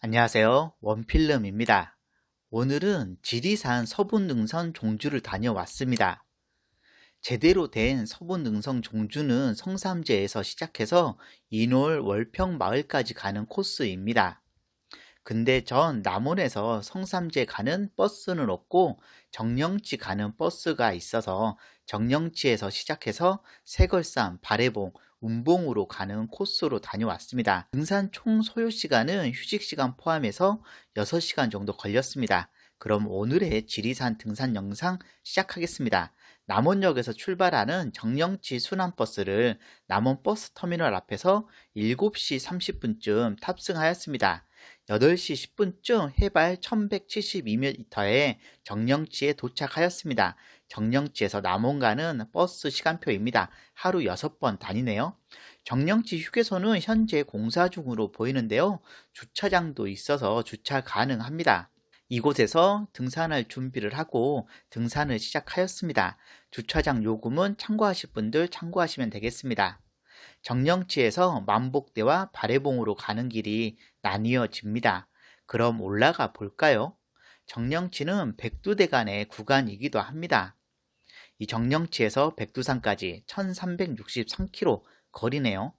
안녕하세요. 원필름입니다. 오늘은 지리산 서분능선 종주를 다녀왔습니다. 제대로 된 서분능선 종주는 성삼제에서 시작해서 인월 월평 마을까지 가는 코스입니다. 근데 전 남원에서 성삼제 가는 버스는 없고 정령치 가는 버스가 있어서 정령치에서 시작해서 세걸산, 발해봉, 운봉으로 가는 코스로 다녀왔습니다. 등산 총 소요 시간은 휴식 시간 포함해서 6시간 정도 걸렸습니다. 그럼 오늘의 지리산 등산 영상 시작하겠습니다. 남원역에서 출발하는 정령치 순환버스를 남원버스터미널 앞에서 7시 30분쯤 탑승하였습니다. 8시 10분쯤 해발 1172m에 정령치에 도착하였습니다. 정령치에서 남원 가는 버스 시간표입니다. 하루 6번 다니네요. 정령치 휴게소는 현재 공사 중으로 보이는데요. 주차장도 있어서 주차 가능합니다. 이곳에서 등산할 준비를 하고 등산을 시작하였습니다. 주차장 요금은 참고하실 분들 참고하시면 되겠습니다. 정령치에서 만복대와 발해봉으로 가는 길이 나뉘어집니다. 그럼 올라가 볼까요? 정령치는 백두대간의 구간이기도 합니다. 이 정령치에서 백두산까지 1363km 거리네요.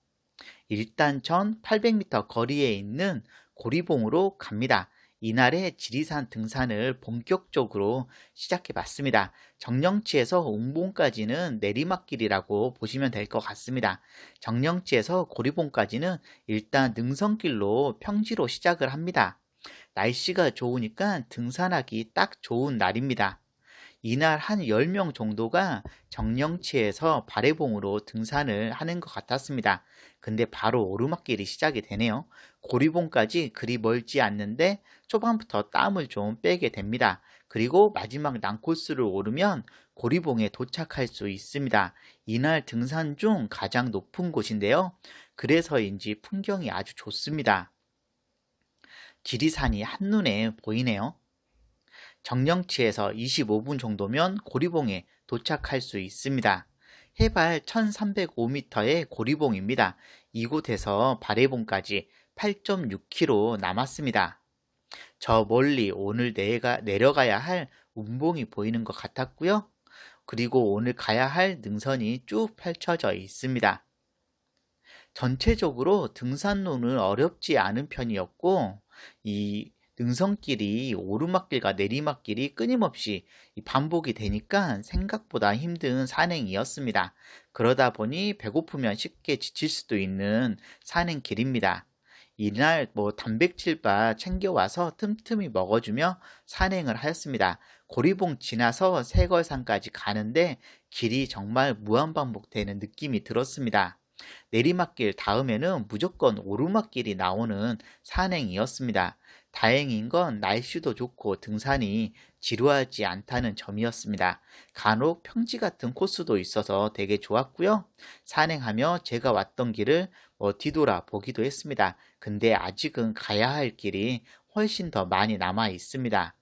일단 1800m 거리에 있는 고리봉으로 갑니다. 이날의 지리산 등산을 본격적으로 시작해 봤습니다. 정령치에서 웅봉까지는 내리막길이라고 보시면 될 것 같습니다. 정령치에서 고리봉까지는 일단 능선길로 평지로 시작을 합니다. 날씨가 좋으니까 등산하기 딱 좋은 날입니다. 이날 한 10명 정도가 정령치에서 발해봉으로 등산을 하는 것 같았습니다. 근데 바로 오르막길이 시작이 되네요. 고리봉까지 그리 멀지 않는데 초반부터 땀을 좀 빼게 됩니다. 그리고 마지막 난코스를 오르면 고리봉에 도착할 수 있습니다. 이날 등산 중 가장 높은 곳인데요. 그래서인지 풍경이 아주 좋습니다. 지리산이 한눈에 보이네요. 정령치에서 25분 정도면 고리봉에 도착할 수 있습니다. 해발 1305m의 고리봉입니다. 이곳에서 발해봉까지 8.6km 남았습니다. 저 멀리 오늘 내려가야 할 운봉이 보이는 것 같았고요. 그리고 오늘 가야 할 능선이 쭉 펼쳐져 있습니다. 전체적으로 등산로는 어렵지 않은 편이었고 이 능선길이 오르막길과 내리막길이 끊임없이 반복이 되니까 생각보다 힘든 산행이었습니다. 그러다 보니 배고프면 쉽게 지칠 수도 있는 산행길입니다. 이날 단백질바 챙겨와서 틈틈이 먹어주며 산행을 하였습니다. 고리봉 지나서 세걸산까지 가는데 길이 정말 무한반복되는 느낌이 들었습니다. 내리막길 다음에는 무조건 오르막길이 나오는 산행이었습니다. 다행인 건 날씨도 좋고 등산이 지루하지 않다는 점이었습니다. 간혹 평지 같은 코스도 있어서 되게 좋았고요. 산행하며 제가 왔던 길을 뒤돌아 보기도 했습니다. 근데 아직은 가야 할 길이 훨씬 더 많이 남아 있습니다.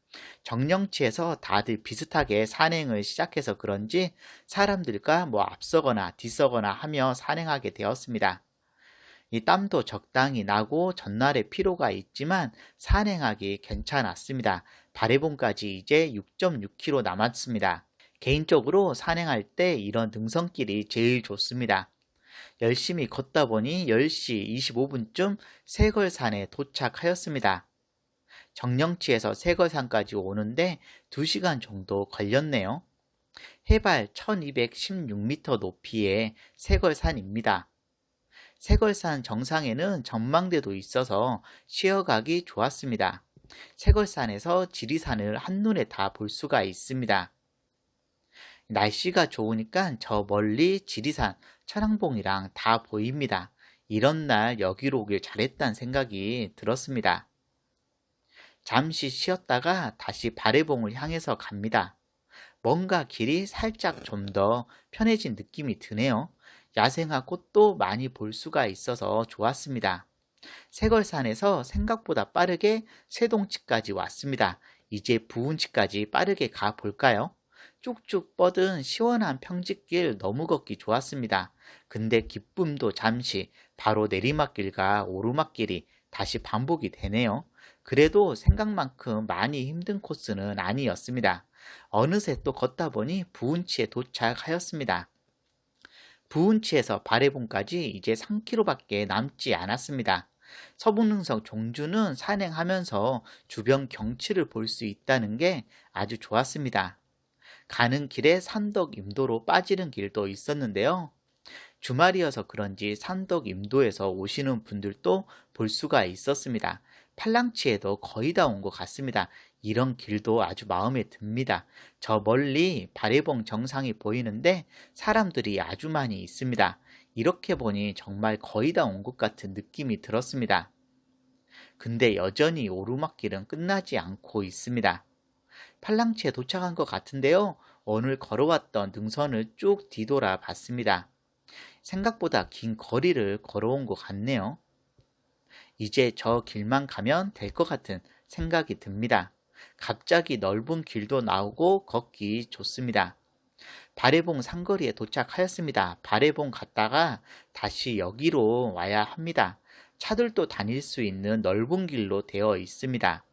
정령치에서 다들 비슷하게 산행을 시작해서 그런지 사람들과 앞서거나 뒤서거나 하며 산행하게 되었습니다. 이 땀도 적당히 나고 전날에 피로가 있지만 산행하기 괜찮았습니다. 발해봉까지 이제 6.6km 남았습니다. 개인적으로 산행할 때 이런 능선길이 제일 좋습니다. 열심히 걷다 보니 10시 25분쯤 세걸산에 도착하였습니다. 정령치에서 세걸산까지 오는데 2시간 정도 걸렸네요. 해발 1216m 높이의 세걸산입니다. 세걸산 정상에는 전망대도 있어서 쉬어가기 좋았습니다. 세걸산에서 지리산을 한눈에 다 볼 수가 있습니다. 날씨가 좋으니까 저 멀리 지리산, 천왕봉이랑 다 보입니다. 이런 날 여기로 오길 잘했다는 생각이 들었습니다. 잠시 쉬었다가 다시 발해봉을 향해서 갑니다. 뭔가 길이 살짝 좀 더 편해진 느낌이 드네요. 야생화 꽃도 많이 볼 수가 있어서 좋았습니다. 세걸산에서 생각보다 빠르게 세동치까지 왔습니다. 이제 부운치까지 빠르게 가 볼까요? 쭉쭉 뻗은 시원한 평지길 너무 걷기 좋았습니다. 근데 기쁨도 잠시 바로 내리막길과 오르막길이 다시 반복이 되네요. 그래도 생각만큼 많이 힘든 코스는 아니었습니다. 어느새 또 걷다 보니 부운치에 도착하였습니다. 부운치에서 바래봉까지 이제 3km밖에 남지 않았습니다. 서북능선 종주는 산행하면서 주변 경치를 볼 수 있다는 게 아주 좋았습니다. 가는 길에 산덕 임도로 빠지는 길도 있었는데요. 주말이어서 그런지 산덕 임도에서 오시는 분들도 볼 수가 있었습니다. 팔랑치에도 거의 다 온 것 같습니다. 이런 길도 아주 마음에 듭니다. 저 멀리 바래봉 정상이 보이는데 사람들이 아주 많이 있습니다. 이렇게 보니 정말 거의 다 온 것 같은 느낌이 들었습니다. 근데 여전히 오르막길은 끝나지 않고 있습니다. 팔랑치에 도착한 것 같은데요. 오늘 걸어왔던 능선을 쭉 뒤돌아 봤습니다. 생각보다 긴 거리를 걸어온 것 같네요. 이제 저 길만 가면 될 것 같은 생각이 듭니다. 갑자기 넓은 길도 나오고 걷기 좋습니다. 바래봉 상거리에 도착하였습니다. 바래봉 갔다가 다시 여기로 와야 합니다. 차들도 다닐 수 있는 넓은 길로 되어 있습니다.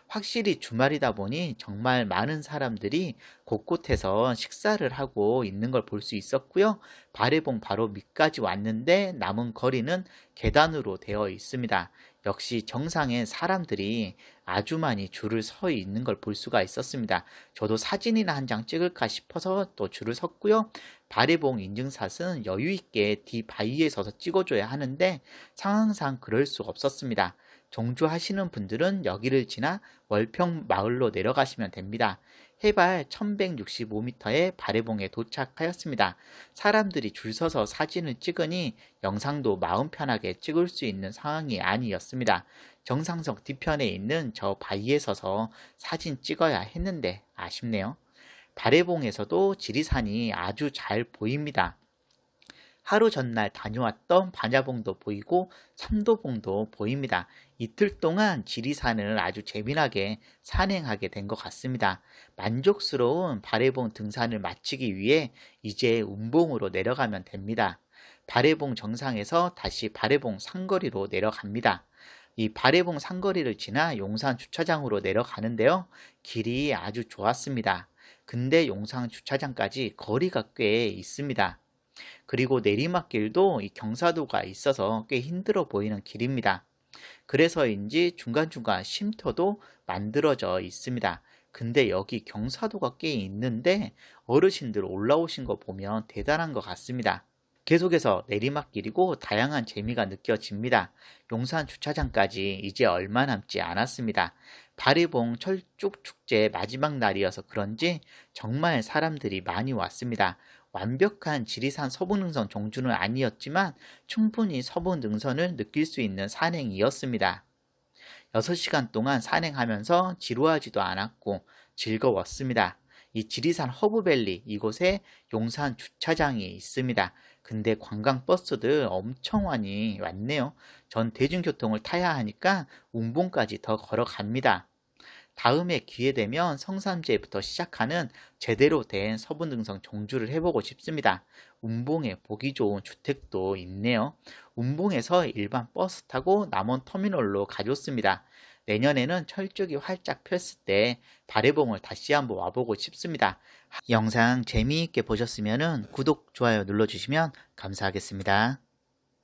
확실히 주말이다 보니 정말 많은 사람들이 곳곳에서 식사를 하고 있는 걸 볼 수 있었고요. 바래봉 바로 밑까지 왔는데 남은 거리는 계단으로 되어 있습니다. 역시 정상에 사람들이 아주 많이 줄을 서 있는 걸 볼 수가 있었습니다. 저도 사진이나 한 장 찍을까 싶어서 또 줄을 섰고요. 바래봉 인증샷은 여유 있게 뒤 바위에 서서 찍어줘야 하는데 상황상 그럴 수 없었습니다. 종주하시는 분들은 여기를 지나 월평 마을로 내려가시면 됩니다. 해발 1165m의 바래봉에 도착하였습니다. 사람들이 줄 서서 사진을 찍으니 영상도 마음 편하게 찍을 수 있는 상황이 아니었습니다. 정상석 뒤편에 있는 저 바위에 서서 사진 찍어야 했는데 아쉽네요. 바래봉에서도 지리산이 아주 잘 보입니다. 하루 전날 다녀왔던 반야봉도 보이고 삼도봉도 보입니다. 이틀 동안 지리산을 아주 재미나게 산행하게 된 것 같습니다. 만족스러운 바래봉 등산을 마치기 위해 이제 운봉으로 내려가면 됩니다. 바래봉 정상에서 다시 바래봉 상거리로 내려갑니다. 이 바래봉 상거리를 지나 용산 주차장으로 내려가는데요. 길이 아주 좋았습니다. 근데 용산 주차장까지 거리가 꽤 있습니다. 그리고 내리막길도 이 경사도가 있어서 꽤 힘들어 보이는 길입니다. 그래서인지 중간중간 쉼터도 만들어져 있습니다. 근데 여기 경사도가 꽤 있는데 어르신들 올라오신 거 보면 대단한 것 같습니다. 계속해서 내리막길이고 다양한 재미가 느껴집니다. 용산 주차장까지 이제 얼마 남지 않았습니다. 바래봉 철쭉 축제 마지막 날이어서 그런지 정말 사람들이 많이 왔습니다. 완벽한 지리산 서북능선 종주는 아니었지만 충분히 서북능선을 느낄 수 있는 산행이었습니다. 6시간 동안 산행하면서 지루하지도 않았고 즐거웠습니다. 이 지리산 허브밸리 이곳에 용산 주차장이 있습니다. 근데 관광버스들 엄청 많이 왔네요. 전 대중교통을 타야 하니까 운봉까지 더 걸어갑니다. 다음에 기회 되면 성삼제부터 시작하는 제대로 된 서북능선 종주를 해보고 싶습니다. 운봉에 보기 좋은 주택도 있네요. 운봉에서 일반 버스 타고 남원 터미널로 가줬습니다. 내년에는 철쭉이 활짝 폈을 때 바래봉을 다시 한번 와보고 싶습니다. 영상 재미있게 보셨으면 구독, 좋아요 눌러주시면 감사하겠습니다.